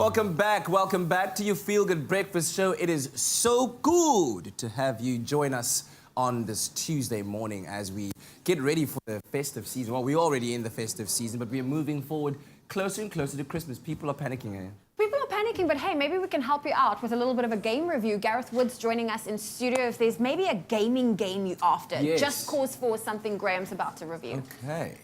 welcome back. Welcome back to your Feel Good Breakfast Show. It is so good to have you join us on this Tuesday morning as we get ready for the festive season. Well, we're already in the festive season, but we're moving forward closer and closer to Christmas. People are panicking, eh? People are panicking, but hey, maybe we can help you out with a little bit of a game review. Gareth Wood's joining us in studio. If there's maybe a gaming game you're after, Yes. just cause for something Graham's about to review. Okay.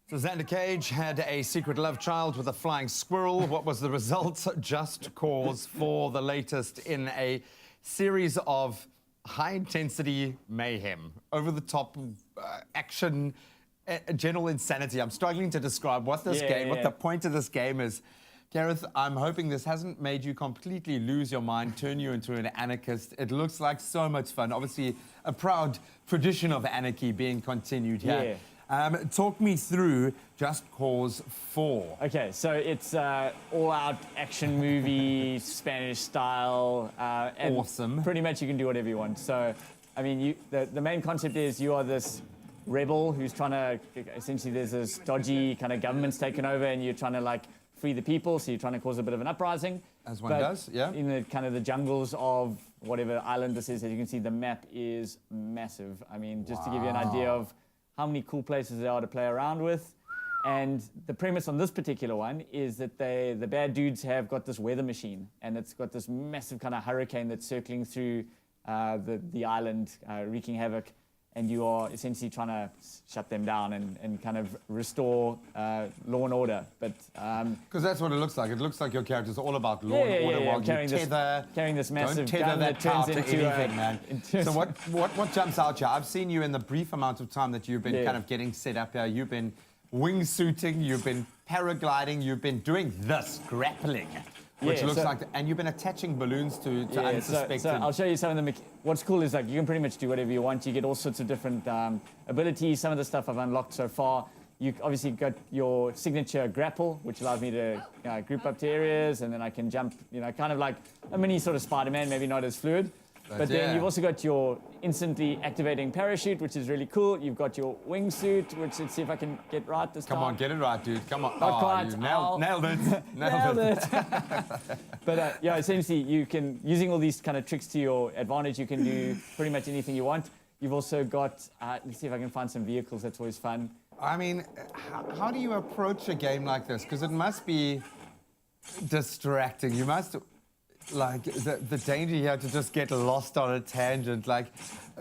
So Xander Cage had a secret love child with a flying squirrel. What was the result? Just cause for the latest in a series of high-intensity mayhem, over-the-top action, general insanity. I'm struggling to describe what this what the point of this game is. Gareth, I'm hoping this hasn't made you completely lose your mind, turn you into an anarchist. It looks like so much fun. Obviously, a proud tradition of anarchy being continued here. Talk me through Just Cause 4. Okay, so it's all-out action movie, Spanish style. And awesome. Pretty much you can do whatever you want. So, I mean, the main concept is you are this rebel who's trying to, essentially there's this dodgy kind of government's taken over and you're trying to like free the people, so you're trying to cause a bit of an uprising. As one does, yeah. In the kind of the jungles of whatever island this is, as you can see, the map is massive. I mean, just to give you an idea of how many cool places there are to play around with. And the premise on this particular one is that the bad dudes have got this weather machine, and it's got this massive kind of hurricane that's circling through the island, wreaking havoc. And you are essentially trying to shut them down and kind of restore law and order. But because that's what it looks like. It looks like your character's all about law and order while carrying this massive gun that turns into into anything, man. So what jumps out here? I've seen you in the brief amount of time that you've been kind of getting set up here. You've been wingsuiting, you've been paragliding, you've been doing this, grappling. Which looks like, and you've been attaching balloons to unsuspected. So I'll show you some of them. What's cool is like you can pretty much do whatever you want. You get all sorts of different abilities. Some of the stuff I've unlocked so far. You obviously got your signature grapple, which allows me to group up to areas, and then I can jump, kind of like a mini sort of Spider-Man, maybe not as fluid. But then you've also got your instantly activating parachute, which is really cool. You've got your wingsuit, which let's see if I can get right this time. Come on, get it right, dude. Come on. Not quite. You nailed it. Nailed it. But yeah, essentially, you can, using all these kind of tricks to your advantage, you can do pretty much anything you want. You've also got, let's see if I can find some vehicles. That's always fun. I mean, how do you approach a game like this? Because it must be distracting. You must... Like, the danger here to just get lost on a tangent. Like,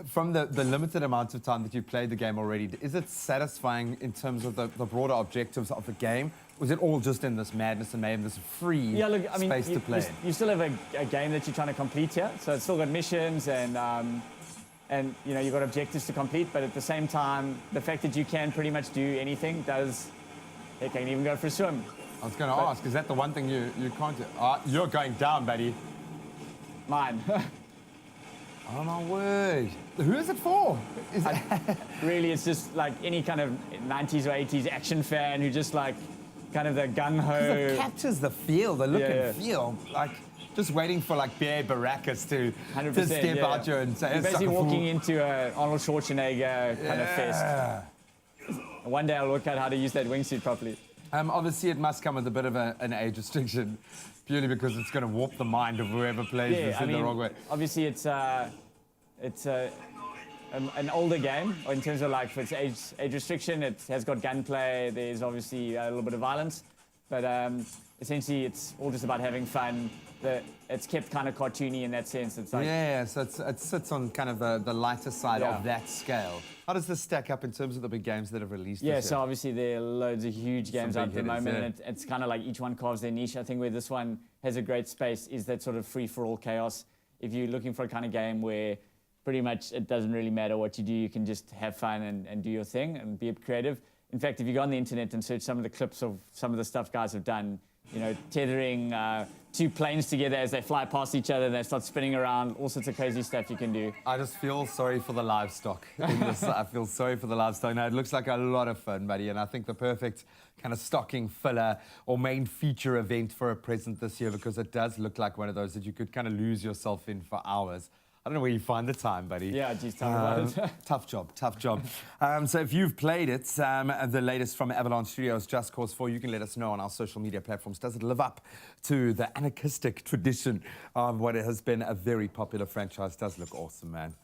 from the limited amount of time that you've played the game already, is it satisfying in terms of the broader objectives of the game? Or is it all just in this madness and mayhem, this free space to play? You still have a game that you're trying to complete here. So it's still got missions and you've got objectives to complete. But at the same time, the fact that you can pretty much do anything does... Heck, I can even go for a swim. I was going to ask, is that the one thing you can't do? You're going down, buddy. Mine. Oh, my word. Who is it for? Really, it's just like any kind of 90s or 80s action fan who just like kind of the gung-ho... It captures the feel, the look and feel. Like, just waiting for like Bear Baracus to step out here and say... You're basically walking into a Arnold Schwarzenegger kind of fest. One day I'll work out how to use that wingsuit properly. Obviously, it must come with a bit of an age restriction, purely because it's going to warp the mind of whoever plays this in the wrong way. Obviously, it's an older game in terms of like for its age restriction. It has got gunplay. There's obviously a little bit of violence, but essentially, it's all just about having fun. It's kept kind of cartoony in that sense. It's like so it sits on kind of the lighter side of that scale. How does this stack up in terms of the big games that have released this year? So obviously there are loads of huge games out at the moment, and it's kind of like each one carves their niche. I think where this one has a great space is that sort of free-for-all chaos. If you're looking for a kind of game where pretty much it doesn't really matter what you do, you can just have fun and do your thing and be creative. In fact, if you go on the internet and search some of the clips of some of the stuff guys have done, tethering two planes together as they fly past each other and they start spinning around, all sorts of crazy stuff you can do. I just feel sorry for the livestock in this. I feel sorry for the livestock. Now, it looks like a lot of fun, buddy, and I think the perfect kind of stocking filler or main feature event for a present this year, because it does look like one of those that you could kind of lose yourself in for hours. don't know where you find the time, buddy. Yeah, geez, tell me about it. Tough job, tough job. So if you've played it, the latest from Avalanche Studios, Just Cause 4, you can let us know on our social media platforms. Does it live up to the anarchistic tradition of what has been a very popular franchise? Does look awesome, man.